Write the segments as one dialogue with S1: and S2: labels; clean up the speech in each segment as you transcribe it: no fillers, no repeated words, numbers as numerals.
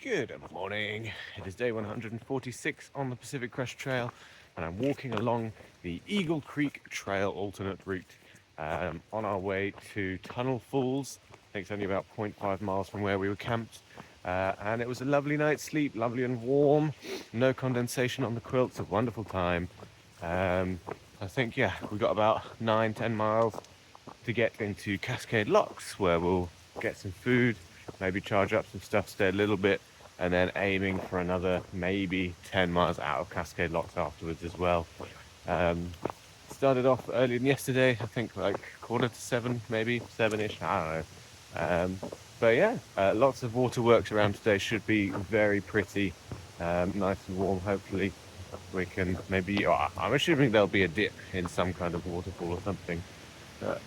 S1: Good morning. It is day 146 on the Pacific Crest Trail, and I'm walking along the Eagle Creek Trail alternate route on our way to Tunnel Falls. I think it's only about 0.5 miles from where we were camped. And it was a lovely night's sleep, lovely and warm, no condensation on the quilts, a wonderful time. I think, we got about 9-10 miles to get into Cascade Locks, where we'll get some food, maybe charge up some stuff, stay a little bit, and then aiming for another maybe 10 miles out of Cascade Locks afterwards as well. Started off earlier than yesterday, I think like 6:45, maybe 7ish, I don't know. But lots of waterworks around today, should be very pretty, nice and warm. Hopefully we can maybe, I'm assuming there'll be a dip in some kind of waterfall or something. I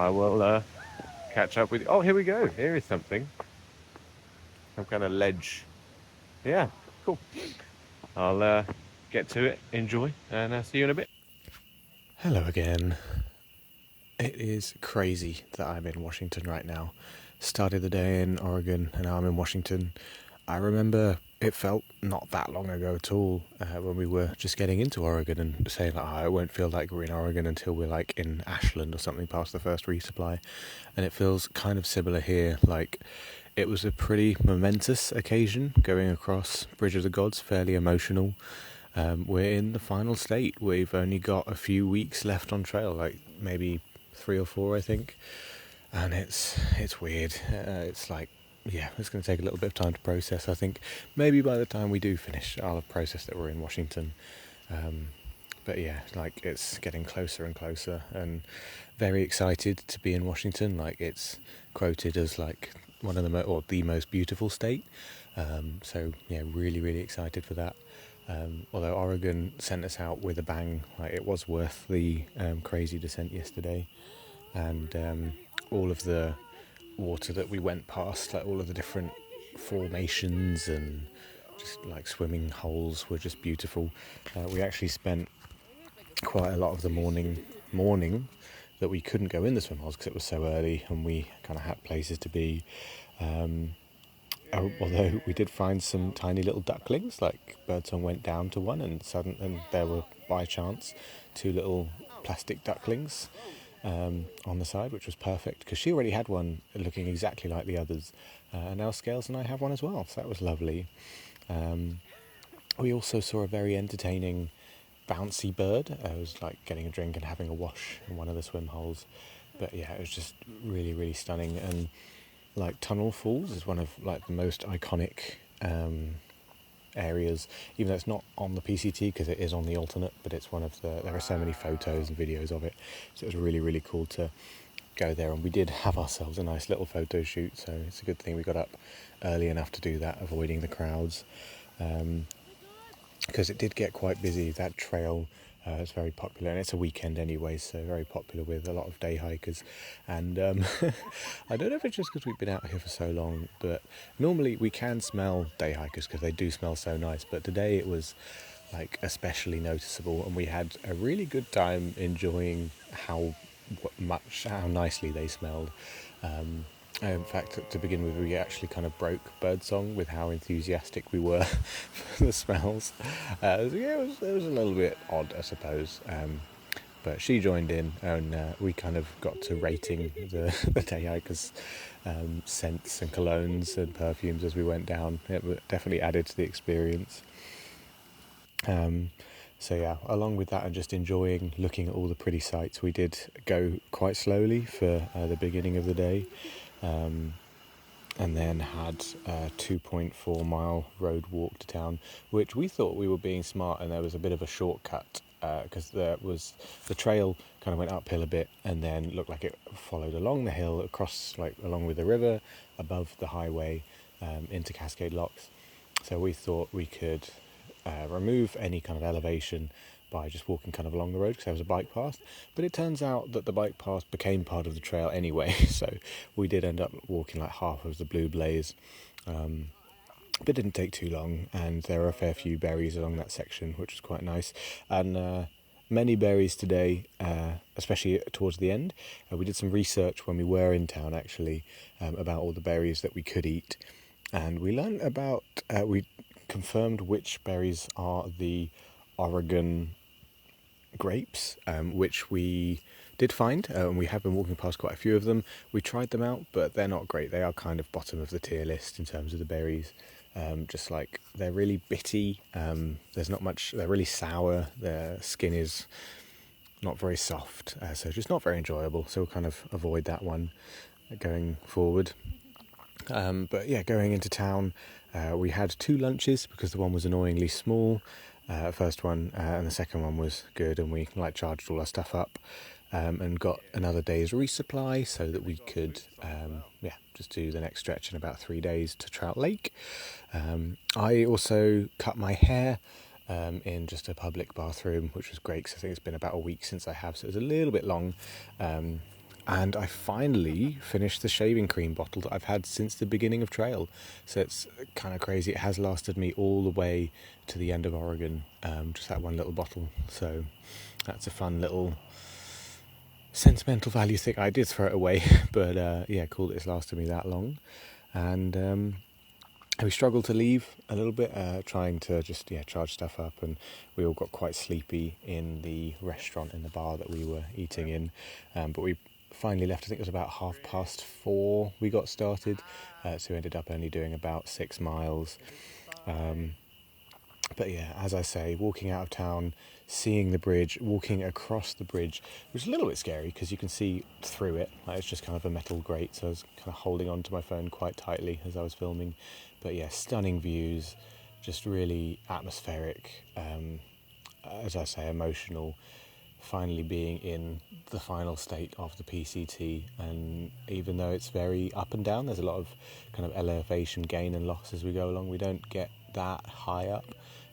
S1: will catch up with you. Oh, here we go. Here is something. Some kind of ledge. Yeah, cool. I'll get to it, enjoy, and see you in a bit.
S2: Hello again. It is crazy that I'm in Washington right now. Started the day in Oregon and now I'm in Washington. I remember it felt not that long ago at all when we were just getting into Oregon and saying it won't feel like we're in Oregon until we're like in Ashland or something past the first resupply. And it feels kind of similar here. Like it was a pretty momentous occasion going across Bridge of the Gods, fairly emotional. We're in the final state. We've only got a few weeks left on trail, like maybe 3 or 4, I think. And it's weird. It's like, it's going to take a little bit of time to process. I think maybe by the time we do finish, I'll have processed that we're in Washington. But like it's getting closer and closer, and very excited to be in Washington. Like it's quoted as like one of the most beautiful state. Really, really excited for that. Although Oregon sent us out with a bang, like it was worth the crazy descent yesterday, and all of the water that we went past, like all of the different formations and just like swimming holes were just beautiful. We actually spent quite a lot of the morning that we couldn't go in the swim holes because it was so early and we kind of had places to be. Although we did find some tiny little ducklings, like Birdsong went down to one and there were by chance 2 little plastic ducklings on the side, which was perfect because she already had one looking exactly like the others, and now Scales and I have one as well, so that was lovely. We also saw a very entertaining bouncy bird. It was like getting a drink and having a wash in one of the swim holes, but it was just really, really stunning. And like Tunnel Falls is one of like the most iconic areas, even though it's not on the PCT because it is on the alternate, but it's there are so many photos and videos of it, so it was really, really cool to go there. And we did have ourselves a nice little photo shoot, so it's a good thing we got up early enough to do that, avoiding the crowds, because it did get quite busy. That trail is very popular, and it's a weekend anyway, so very popular with a lot of day hikers. And I don't know if it's just because we've been out here for so long, but normally we can smell day hikers because they do smell so nice, but today it was like especially noticeable, and we had a really good time enjoying how nicely they smelled. In fact, to begin with, we actually kind of broke Birdsong with how enthusiastic we were for the smells. It was a little bit odd, I suppose. But she joined in, and we kind of got to rating the day hikers' scents and colognes and perfumes as we went down. It definitely added to the experience. Along with that and just enjoying looking at all the pretty sights, we did go quite slowly for the beginning of the day. And then had a 2.4 mile road walk to town, which we thought we were being smart, and there was a bit of a shortcut because the trail kind of went uphill a bit and then looked like it followed along the hill across, like along with the river above the highway into Cascade Locks. So we thought we could remove any kind of elevation by just walking kind of along the road because there was a bike path, but it turns out that the bike path became part of the trail anyway, so we did end up walking like half of the Blue Blaze, but it didn't take too long, and there are a fair few berries along that section, which was quite nice. And many berries today, especially towards the end. We did some research when we were in town, actually, about all the berries that we could eat. And we learned about, we confirmed which berries are the Oregon grapes, which we did find, and we have been walking past quite a few of them. We tried them out, but they're not great. They are kind of bottom of the tier list in terms of the berries. Just like they're really bitty. There's not much. They're really sour. Their skin is not very soft, so just not very enjoyable. So we'll kind of avoid that one going forward. But yeah, going into town, we had 2 lunches because the one was annoyingly small. First one and the second one was good, and we charged all our stuff up and got another day's resupply so that we could just do the next stretch in about 3 days to Trout Lake. I also cut my hair in just a public bathroom, which was great because I think it's been about a week since I have, so it was a little bit long. And I finally finished the shaving cream bottle that I've had since the beginning of trail. So it's kind of crazy. It has lasted me all the way to the end of Oregon, just that one little bottle. So that's a fun little sentimental value thing. I did throw it away, but cool that it's lasted me that long. And we struggled to leave a little bit, trying to just charge stuff up, and we all got quite sleepy in the restaurant, in the bar that we were eating in. But we finally left. I think it was about 4:30 we got started, so we ended up only doing about 6 miles. But yeah, as I say, walking out of town, seeing the bridge, walking across the bridge, which is a little bit scary because you can see through it. It's just kind of a metal grate, so I was kind of holding onto my phone quite tightly as I was filming. But yeah, stunning views, just really atmospheric, as I say, emotional. Finally being in the final state of the PCT, and even though it's very up and down, there's a lot of kind of elevation gain and loss as we go along. We don't get that high up,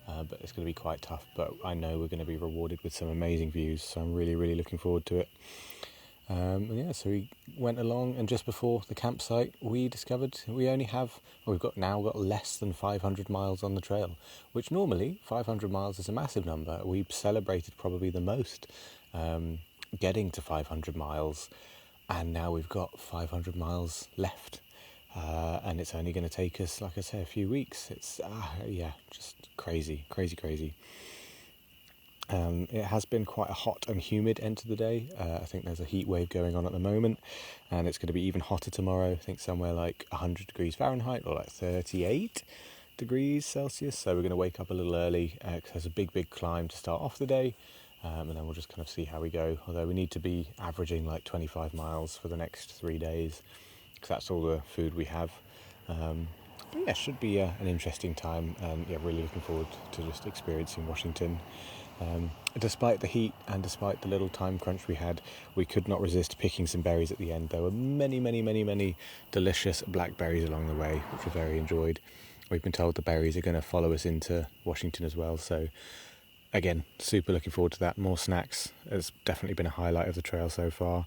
S2: but it's going to be quite tough, but I know we're going to be rewarded with some amazing views, so I'm really, really looking forward to it. So we went along, and just before the campsite we discovered we've got less than 500 miles on the trail, which normally 500 miles is a massive number. We celebrated probably the most getting to 500 miles, and now we've got 500 miles left, and it's only going to take us, like I say, a few weeks. It's just crazy. It has been quite a hot and humid end to the day. I think there's a heat wave going on at the moment, and it's going to be even hotter tomorrow. I think somewhere like 100 degrees Fahrenheit or like 38 degrees Celsius. So we're going to wake up a little early because there's a big climb to start off the day, and then we'll just kind of see how we go. Although we need to be averaging like 25 miles for the next 3 days because that's all the food we have. But should be an interesting time, and really looking forward to just experiencing Washington. Despite the heat and despite the little time crunch we had, we could not resist picking some berries at the end. There were many delicious blackberries along the way, which we very enjoyed. We've been told the berries are going to follow us into Washington as well, so again, super looking forward to that. More snacks has definitely been a highlight of the trail so far.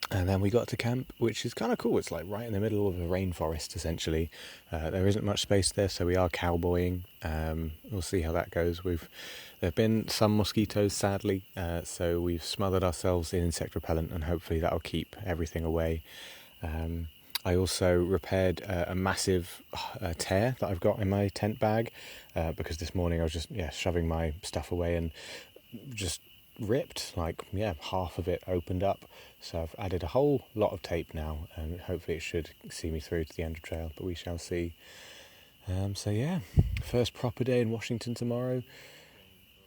S2: And then we got to camp, which is kind of cool. It's like right in the middle of a rainforest, essentially. There isn't much space there, so we are cowboying. We'll see how that goes. There have been some mosquitoes, sadly, so we've smothered ourselves in insect repellent, and hopefully that'll keep everything away. I also repaired a massive tear that I've got in my tent bag, because this morning I was just shoving my stuff away and just ripped, half of it opened up. So I've added a whole lot of tape now, and hopefully it should see me through to the end of trail, but we shall see. First proper day in Washington tomorrow.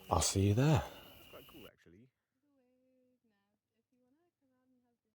S2: I'll see you there.
S1: It's quite cool, actually.